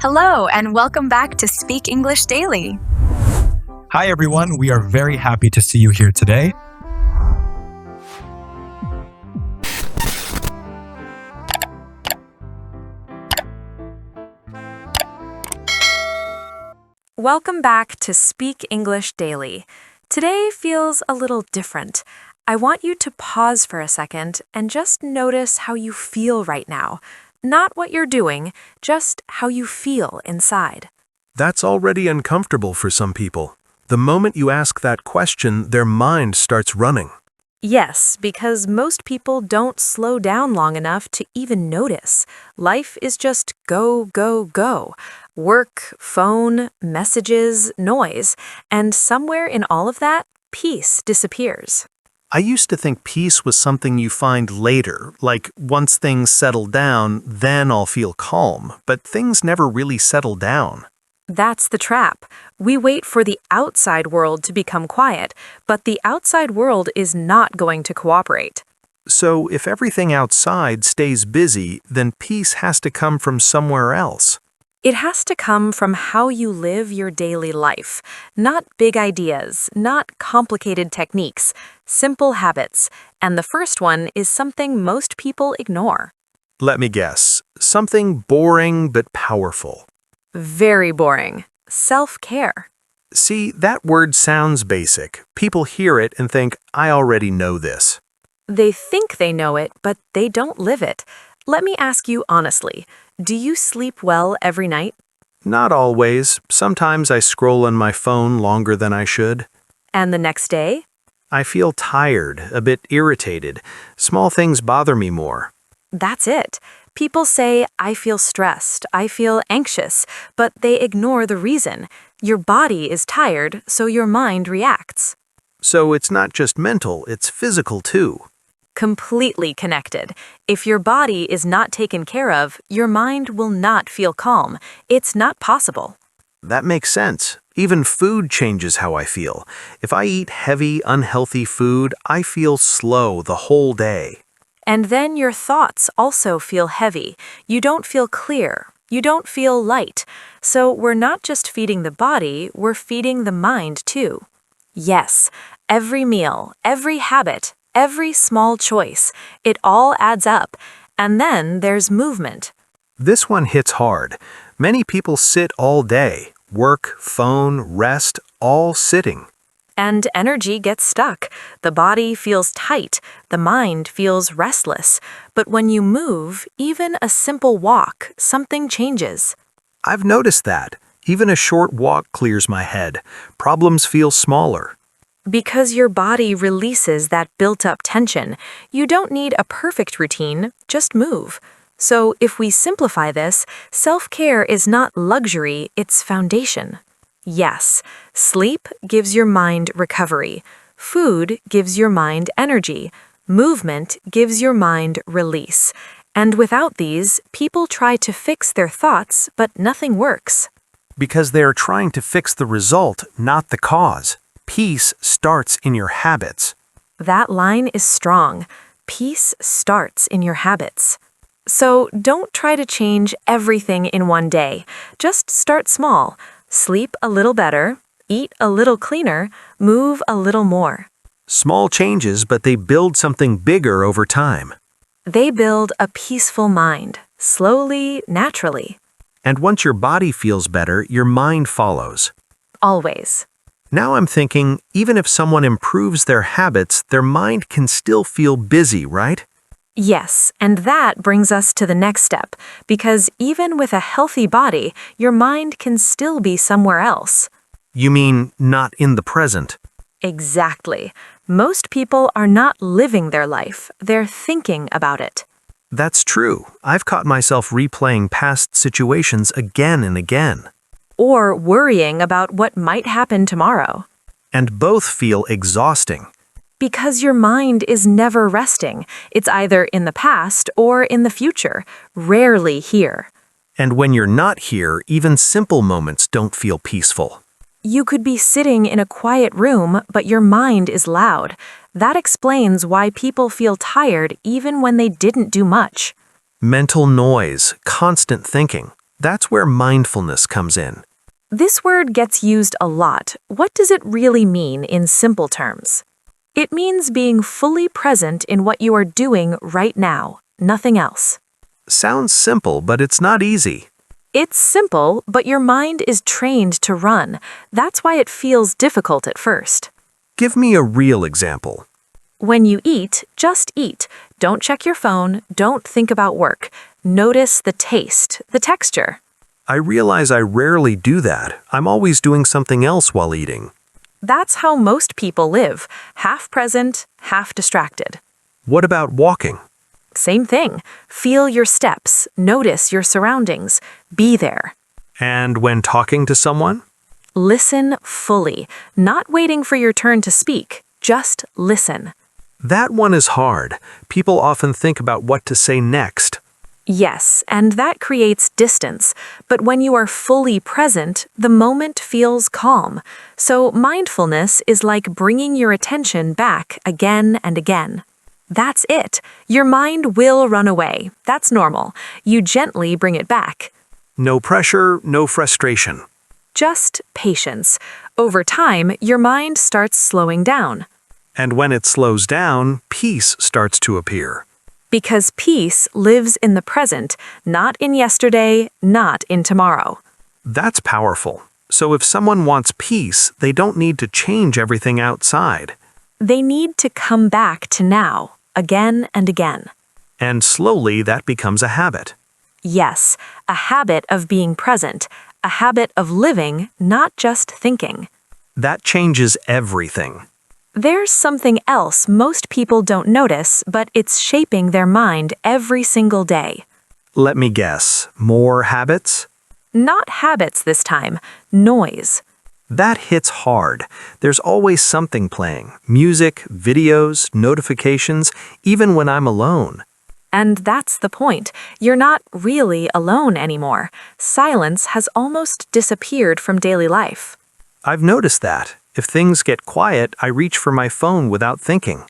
Hello, and welcome back to Speak English Daily. Hi, everyone. We are very happy to see you here today. Welcome back to Speak English Daily. Today feels a little different. I want you to pause for a second and just notice how you feel right now. Not what you're doing, just how you feel inside. That's already uncomfortable for some people. The moment you ask that question, their mind starts running. Yes, because most people don't slow down long enough to even notice. Life is just go, go, go. Work, phone, messages, noise. And somewhere in all of that, peace disappears. I used to think peace was something you find later, like once things settle down, then I'll feel calm. But things never really settle down. That's the trap. We wait for the outside world to become quiet, but the outside world is not going to cooperate. So if everything outside stays busy, then peace has to come from somewhere else. It has to come from how you live your daily life, not big ideas, not complicated techniques, simple habits. And the first one is something most people ignore. Let me guess, something boring but powerful. Very boring. Self-care. See, that word sounds basic. People hear it and think, I already know this. They think they know it, but they don't live it. Let me ask you honestly, do you sleep well every night? Not always. Sometimes I scroll on my phone longer than I should. And the next day? I feel tired, a bit irritated. Small things bother me more. That's it. People say, I feel stressed, I feel anxious, but they ignore the reason. Your body is tired, so your mind reacts. So it's not just mental, it's physical too. Completely connected. If your body is not taken care of, your mind will not feel calm. It's not possible. That makes sense. Even food changes how I feel. If I eat heavy, unhealthy food, I feel slow the whole day. And then your thoughts also feel heavy. You don't feel clear. You don't feel light. So we're not just feeding the body, we're feeding the mind too. Yes, every meal, every habit, every small choice, it all adds up. And then there's movement. This one hits hard. Many people sit all day. Work, phone, rest, all sitting. And energy gets stuck. The body feels tight. The mind feels restless. But when you move, even a simple walk, something changes. I've noticed that. Even a short walk clears my head. Problems feel smaller. Because your body releases that built-up tension. You don't need a perfect routine, just move. So if we simplify this, self-care is not luxury, it's foundation. Yes, sleep gives your mind recovery. Food gives your mind energy. Movement gives your mind release. And without these, people try to fix their thoughts, but nothing works. Because they are trying to fix the result, not the cause. Peace starts in your habits. That line is strong. Peace starts in your habits. So don't try to change everything in one day. Just start small. Sleep a little better, eat a little cleaner, move a little more. Small changes, but they build something bigger over time. They build a peaceful mind, slowly, naturally. And once your body feels better, your mind follows. Always. Now I'm thinking, even if someone improves their habits, their mind can still feel busy, right? Yes, and that brings us to the next step, because even with a healthy body, your mind can still be somewhere else. You mean not in the present? Exactly. Most people are not living their life, they're thinking about it. That's true. I've caught myself replaying past situations again and again. Or worrying about what might happen tomorrow. And both feel exhausting. Because your mind is never resting. It's either in the past or in the future, rarely here. And when you're not here, even simple moments don't feel peaceful. You could be sitting in a quiet room, but your mind is loud. That explains why people feel tired even when they didn't do much. Mental noise, constant thinking. That's where mindfulness comes in. This word gets used a lot. What does it really mean in simple terms? It means being fully present in what you are doing right now, nothing else. Sounds simple, but it's not easy. It's simple, but your mind is trained to run. That's why it feels difficult at first. Give me a real example. When you eat, just eat. Don't check your phone. Don't think about work. Notice the taste, the texture. I realize I rarely do that. I'm always doing something else while eating. That's how most people live, half present, half distracted. What about walking? Same thing. Feel your steps, notice your surroundings, be there. And when talking to someone? Listen fully, not waiting for your turn to speak, just listen. That one is hard. People often think about what to say next. Yes, and that creates distance. But when you are fully present, the moment feels calm. So mindfulness is like bringing your attention back again and again. That's it. Your mind will run away. That's normal. You gently bring it back. No pressure, no frustration. Just patience. Over time, your mind starts slowing down. And when it slows down, peace starts to appear. Because peace lives in the present, not in yesterday, not in tomorrow. That's powerful. So if someone wants peace, they don't need to change everything outside. They need to come back to now, again and again. And slowly that becomes a habit. Yes, a habit of being present, a habit of living, not just thinking. That changes everything. There's something else most people don't notice, but it's shaping their mind every single day. Let me guess, more habits? Not habits this time, noise. That hits hard. There's always something playing. Music, videos, notifications, even when I'm alone. And that's the point. You're not really alone anymore. Silence has almost disappeared from daily life. I've noticed that. If things get quiet, I reach for my phone without thinking.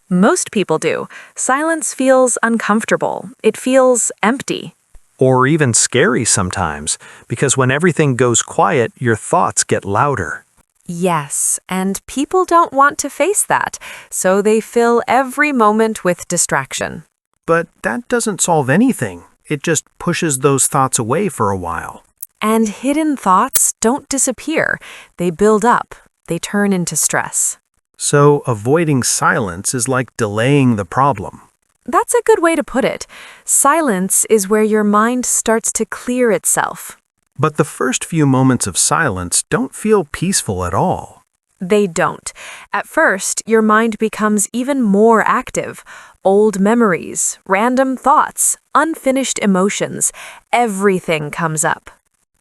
Most people do. Silence feels uncomfortable. It feels empty. Or even scary sometimes, because when everything goes quiet, your thoughts get louder. Yes, and people don't want to face that, so they fill every moment with distraction. But that doesn't solve anything. It just pushes those thoughts away for a while. And hidden thoughts don't disappear. They build up. They turn into stress. So avoiding silence is like delaying the problem. That's a good way to put it. Silence is where your mind starts to clear itself. But the first few moments of silence don't feel peaceful at all. They don't. At first, your mind becomes even more active. Old memories, random thoughts, unfinished emotions, everything comes up.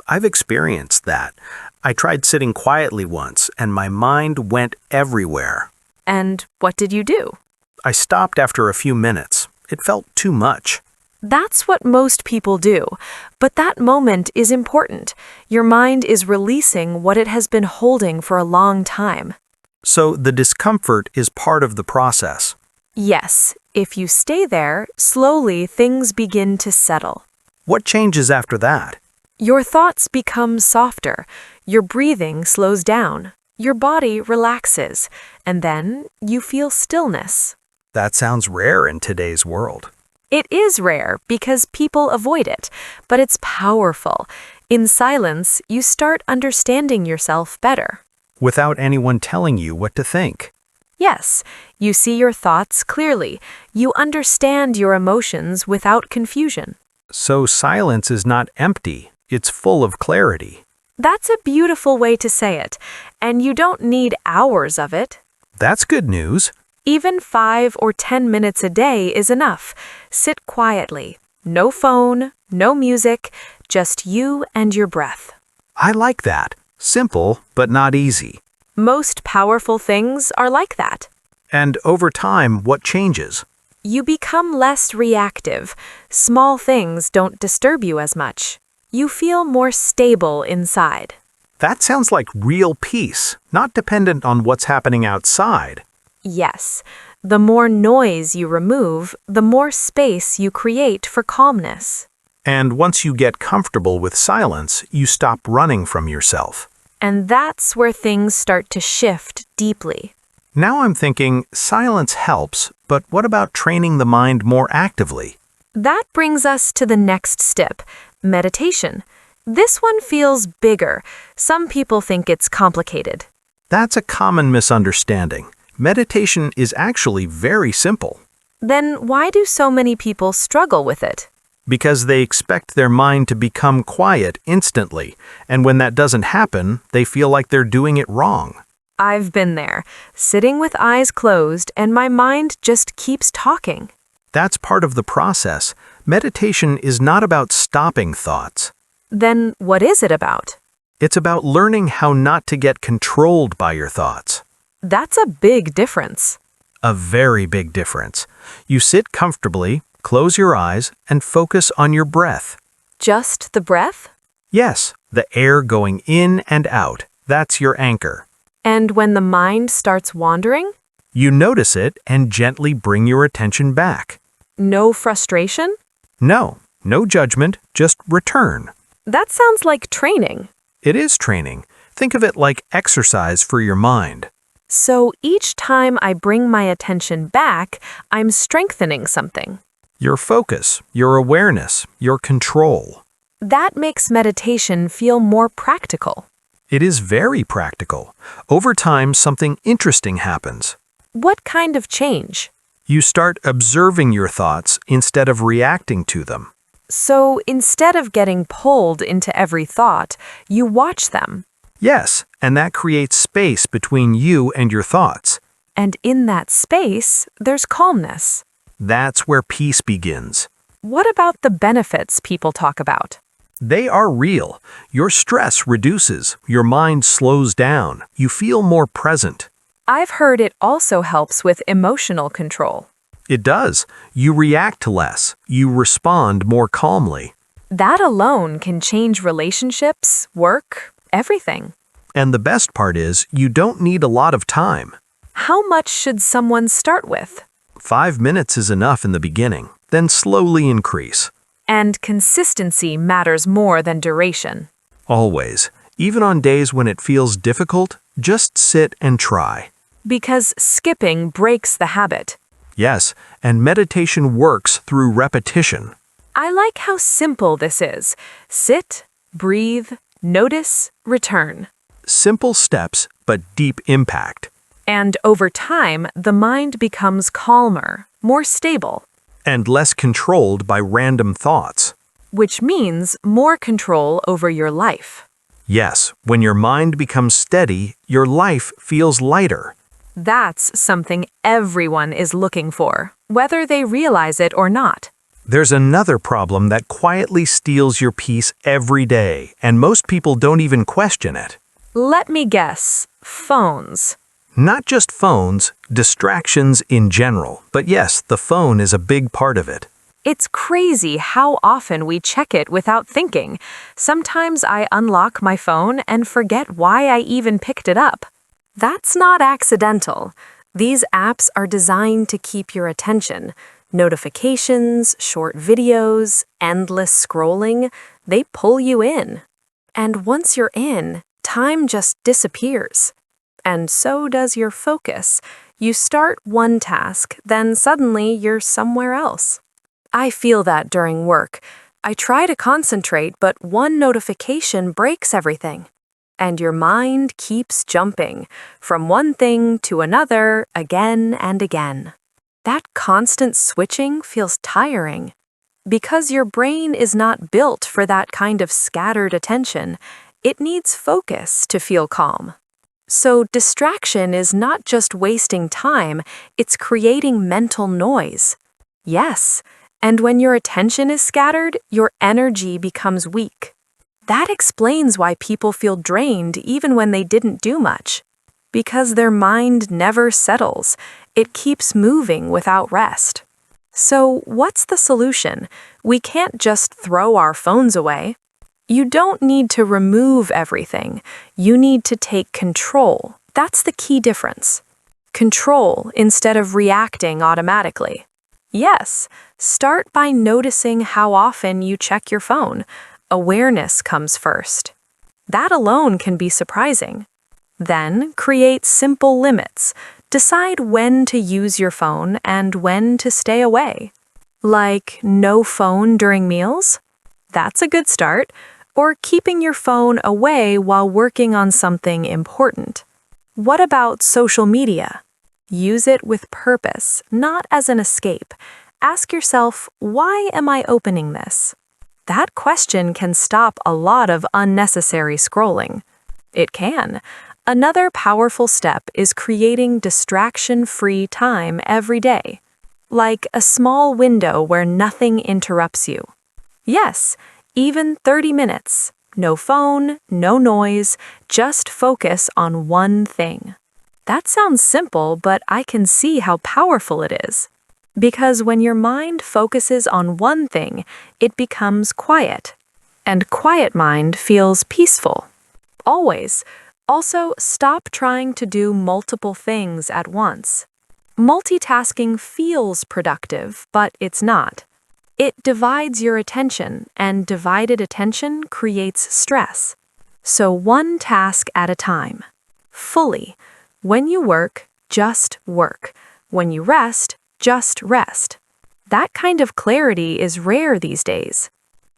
I've experienced that. I tried sitting quietly once, and my mind went everywhere. And what did you do? I stopped after a few minutes. It felt too much. That's what most people do. But that moment is important. Your mind is releasing what it has been holding for a long time. So the discomfort is part of the process. Yes, if you stay there, slowly things begin to settle. What changes after that? Your thoughts become softer, your breathing slows down, your body relaxes, and then you feel stillness. That sounds rare in today's world. It is rare because people avoid it, but it's powerful. In silence, you start understanding yourself better. Without anyone telling you what to think. Yes, you see your thoughts clearly. You understand your emotions without confusion. So silence is not empty, it's full of clarity. That's a beautiful way to say it, and you don't need hours of it. That's good news. Even 5 or 10 minutes a day is enough. Sit quietly. No phone, no music, just you and your breath. I like that. Simple, but not easy. Most powerful things are like that. And over time, what changes? You become less reactive. Small things don't disturb you as much. You feel more stable inside. That sounds like real peace, not dependent on what's happening outside. Yes, the more noise you remove, the more space you create for calmness. And once you get comfortable with silence, you stop running from yourself. And that's where things start to shift deeply. Now I'm thinking silence helps, but what about training the mind more actively? That brings us to the next step, meditation. This one feels bigger. Some people think it's complicated. That's a common misunderstanding. Meditation is actually very simple. Then why do so many people struggle with it? Because they expect their mind to become quiet instantly, and when that doesn't happen, they feel like they're doing it wrong. I've been there, sitting with eyes closed, and my mind just keeps talking. That's part of the process. Meditation is not about stopping thoughts. Then what is it about? It's about learning how not to get controlled by your thoughts. That's a big difference. A very big difference. You sit comfortably, close your eyes, and focus on your breath. Just the breath? Yes, the air going in and out. That's your anchor. And when the mind starts wandering? You notice it and gently bring your attention back. No frustration? No judgment, just return. That sounds like training. It is training. Think of it like exercise for your mind. So each time I bring my attention back, I'm strengthening something. Your focus, your awareness, your control. That makes meditation feel more practical. It is very practical. Over time, something interesting happens. What kind of change? You start observing your thoughts instead of reacting to them. So instead of getting pulled into every thought, you watch them. Yes, and that creates space between you and your thoughts. And in that space, there's calmness. That's where peace begins. What about the benefits people talk about? They are real. Your stress reduces, your mind slows down, you feel more present. I've heard it also helps with emotional control. It does. You react less, you respond more calmly. That alone can change relationships, work, everything. And the best part is, you don't need a lot of time. How much should someone start with? 5 minutes is enough in the beginning, then slowly increase. And consistency matters more than duration. Always. Even on days when it feels difficult, just sit and try. Because skipping breaks the habit. Yes, and meditation works through repetition. I like how simple this is. Sit, breathe, notice, return. Simple steps, but deep impact. And over time, the mind becomes calmer, more stable. And less controlled by random thoughts. Which means more control over your life. Yes, when your mind becomes steady, your life feels lighter. That's something everyone is looking for, whether they realize it or not. There's another problem that quietly steals your peace every day, and most people don't even question it. Let me guess, phones. Not just phones, distractions in general, but yes, the phone is a big part of it. It's crazy how often we check it without thinking. Sometimes I unlock my phone and forget why I even picked it up. That's not accidental. These apps are designed to keep your attention. Notifications, short videos, endless scrolling, they pull you in. And once you're in, time just disappears. And so does your focus. You start one task, then suddenly you're somewhere else. I feel that during work. I try to concentrate, but one notification breaks everything. And your mind keeps jumping from one thing to another again and again. That constant switching feels tiring. Because your brain is not built for that kind of scattered attention, it needs focus to feel calm. So distraction is not just wasting time, it's creating mental noise. Yes, and when your attention is scattered, your energy becomes weak. That explains why people feel drained even when they didn't do much. Because their mind never settles, it keeps moving without rest. So what's the solution? We can't just throw our phones away. You don't need to remove everything. You need to take control. That's the key difference. Control instead of reacting automatically. Yes, start by noticing how often you check your phone. Awareness comes first. That alone can be surprising. Then, create simple limits. Decide when to use your phone and when to stay away. Like no phone during meals? That's a good start. Or keeping your phone away while working on something important. What about social media? Use it with purpose, not as an escape. Ask yourself, why am I opening this? That question can stop a lot of unnecessary scrolling. It can. Another powerful step is creating distraction-free time every day, like a small window where nothing interrupts you. Yes, even 30 minutes. No phone, no noise, just focus on one thing. That sounds simple, but I can see how powerful it is. Because when your mind focuses on one thing, it becomes quiet. And quiet mind feels peaceful. Always. Also, stop trying to do multiple things at once. Multitasking feels productive, but it's not. It divides your attention, and divided attention creates stress. So one task at a time. Fully. When you work, just work. When you rest, just rest. That kind of clarity is rare these days.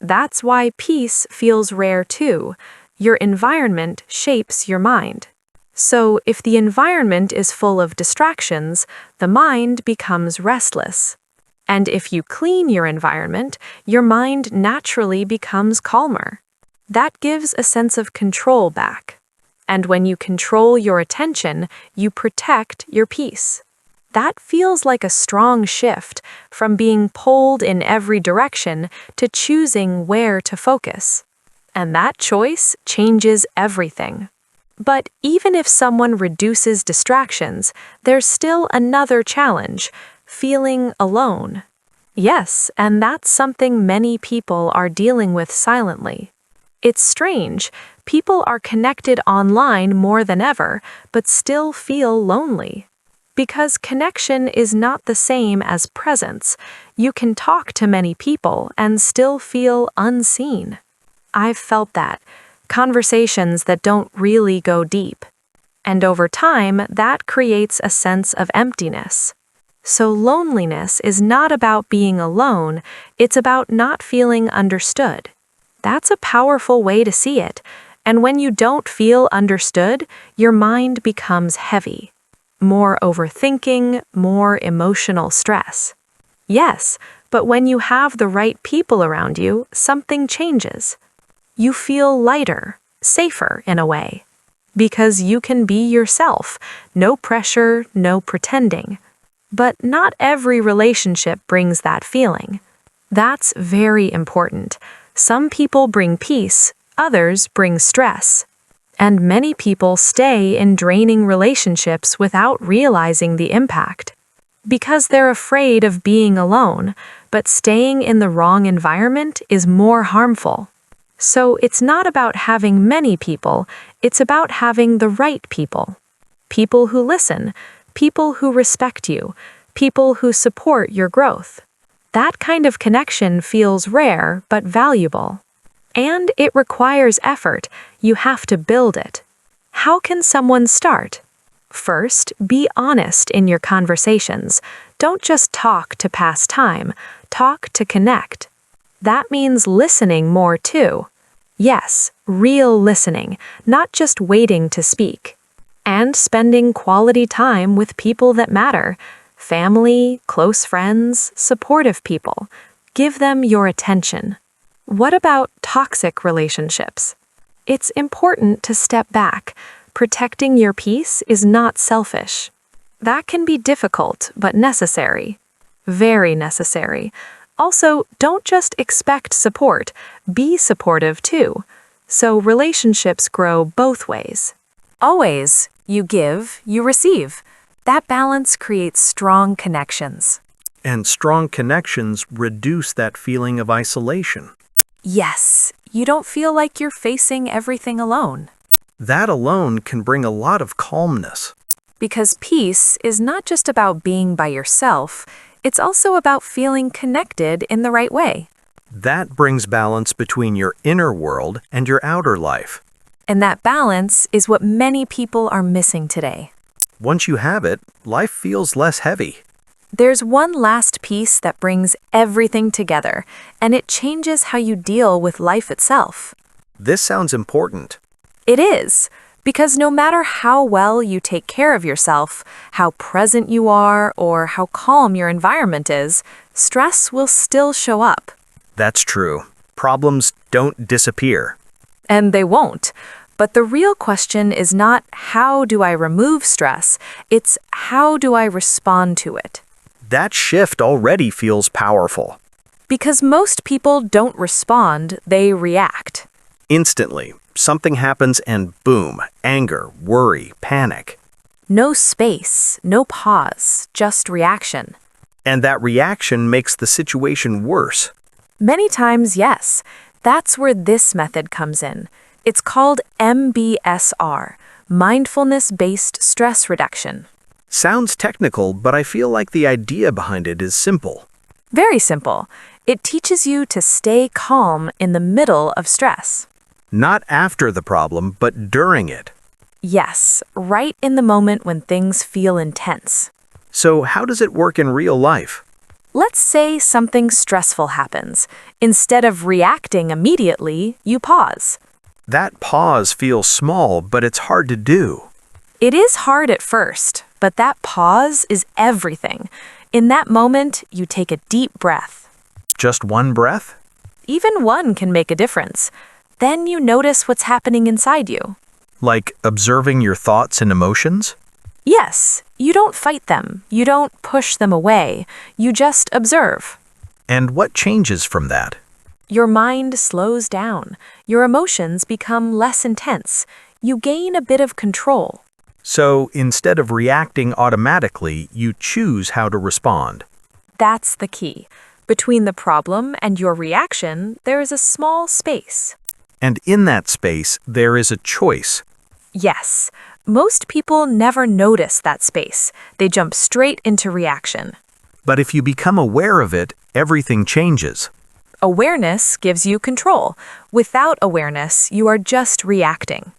That's why peace feels rare too. Your environment shapes your mind. So if the environment is full of distractions, the mind becomes restless. And if you clean your environment, your mind naturally becomes calmer. That gives a sense of control back. And when you control your attention, you protect your peace. That feels like a strong shift from being pulled in every direction to choosing where to focus. And that choice changes everything. But even if someone reduces distractions, there's still another challenge, feeling alone. Yes, and that's something many people are dealing with silently. It's strange. People are connected online more than ever, but still feel lonely. Because connection is not the same as presence. You can talk to many people and still feel unseen. I've felt that. Conversations that don't really go deep. And over time, that creates a sense of emptiness. So loneliness is not about being alone, it's about not feeling understood. That's a powerful way to see it. And when you don't feel understood, your mind becomes heavy. More overthinking, more emotional stress. Yes, but when you have the right people around you, something changes. You feel lighter, safer in a way. Because you can be yourself, no pressure, no pretending. But not every relationship brings that feeling. That's very important. Some people bring peace, others bring stress. And many people stay in draining relationships without realizing the impact. Because they're afraid of being alone, but staying in the wrong environment is more harmful. So it's not about having many people, it's about having the right people. People who listen, people who respect you, people who support your growth. That kind of connection feels rare but valuable. And it requires effort. You have to build it. How can someone start? First, be honest in your conversations. Don't just talk to pass time. Talk to connect. That means listening more too. Yes, real listening, not just waiting to speak. And spending quality time with people that matter. Family, close friends, supportive people. Give them your attention. What about toxic relationships? It's important to step back. Protecting your peace is not selfish. That can be difficult, but necessary. Very necessary. Also, don't just expect support. Be supportive too. So relationships grow both ways. Always, you give, you receive. That balance creates strong connections. And strong connections reduce that feeling of isolation. Yes, you don't feel like you're facing everything alone. That alone can bring a lot of calmness. Because peace is not just about being by yourself, It's also about feeling connected in the right way. That brings balance between your inner world and your outer life. And that balance is what many people are missing today. Once you have it, life feels less heavy. There's one last piece that brings everything together, and it changes how you deal with life itself. This sounds important. It is, because no matter how well you take care of yourself, how present you are, or how calm your environment is, stress will still show up. That's true. Problems don't disappear. And they won't. But the real question is not how do I remove stress, it's how do I respond to it. That shift already feels powerful. Because most people don't respond, they react. Instantly, something happens and boom, anger, worry, panic. No space, no pause, just reaction. And that reaction makes the situation worse. Many times, yes. That's where this method comes in. It's called MBSR, Mindfulness-Based Stress Reduction. Sounds technical, but I feel like the idea behind it is simple. Very simple. It teaches you to stay calm in the middle of stress. Not after the problem, but during it. Yes, right in the moment when things feel intense. So how does it work in real life? Let's say something stressful happens. Instead of reacting immediately, you pause. That pause feels small, but it's hard to do. It is hard at first, but that pause is everything. In that moment, you take a deep breath. Just one breath? Even one can make a difference. Then you notice what's happening inside you. Like observing your thoughts and emotions? Yes, you don't fight them. You don't push them away. You just observe. And what changes from that? Your mind slows down. Your emotions become less intense. You gain a bit of control. So instead of reacting automatically, you choose how to respond. That's the key. Between the problem and your reaction, there is a small space. And in that space, there is a choice. Yes, most people never notice that space. They jump straight into reaction. But if you become aware of it, everything changes. Awareness gives you control. Without awareness, you are just reacting.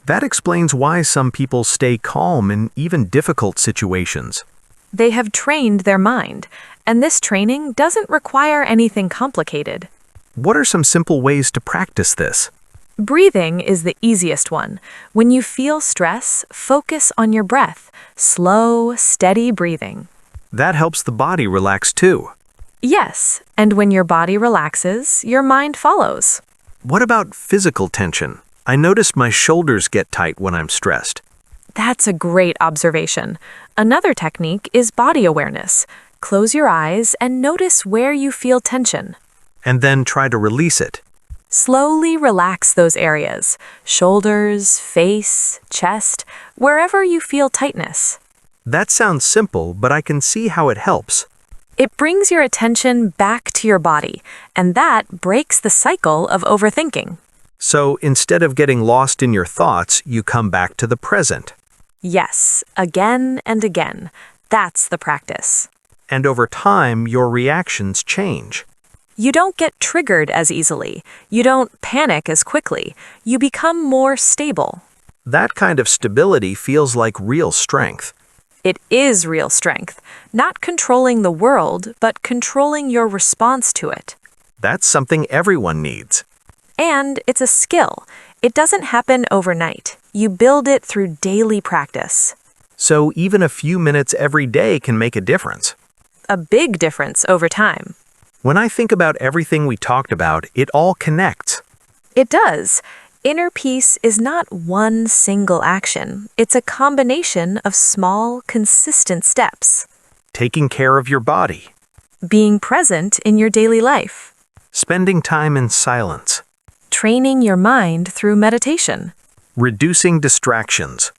That explains why some people stay calm in even difficult situations. They have trained their mind, and this training doesn't require anything complicated. What are some simple ways to practice this? Breathing is the easiest one. When you feel stress, focus on your breath. Slow, steady breathing. That helps the body relax too. Yes, and when your body relaxes, your mind follows. What about physical tension? I notice my shoulders get tight when I'm stressed. That's a great observation. Another technique is body awareness. Close your eyes and notice where you feel tension. And then try to release it. Slowly relax those areas, shoulders, face, chest, wherever you feel tightness. That sounds simple, but I can see how it helps. It brings your attention back to your body, and that breaks the cycle of overthinking. So instead of getting lost in your thoughts, you come back to the present. Yes, again and again. That's the practice. And over time, your reactions change. You don't get triggered as easily. You don't panic as quickly. You become more stable. That kind of stability feels like real strength. It is real strength, not controlling the world, but controlling your response to it. That's something everyone needs. And it's a skill. It doesn't happen overnight. You build it through daily practice. So even a few minutes every day can make a difference. A big difference over time. When I think about everything we talked about, it all connects. It does. Inner peace is not one single action. It's a combination of small, consistent steps. Taking care of your body. Being present in your daily life. Spending time in silence. Training your mind through meditation. Reducing distractions.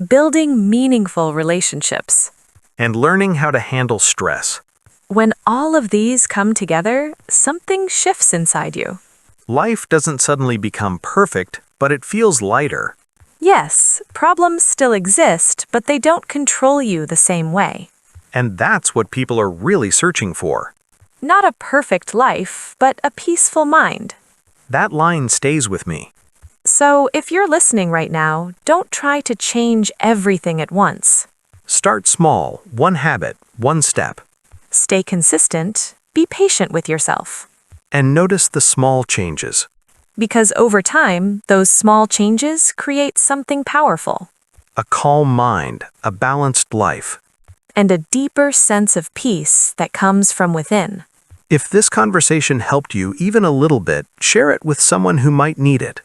Building meaningful relationships. And learning how to handle stress. When all of these come together, something shifts inside you. Life doesn't suddenly become perfect, but it feels lighter. Yes, problems still exist, but they don't control you the same way. And that's what people are really searching for. Not a perfect life, but a peaceful mind. That line stays with me. So, if you're listening right now, don't try to change everything at once. Start small, one habit, one step. Stay consistent, be patient with yourself. And notice the small changes. Because over time, those small changes create something powerful. A calm mind, a balanced life. And a deeper sense of peace that comes from within. If this conversation helped you even a little bit, share it with someone who might need it.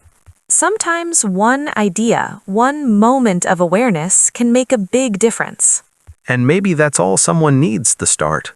Sometimes one idea, one moment of awareness can make a big difference. And maybe that's all someone needs to start.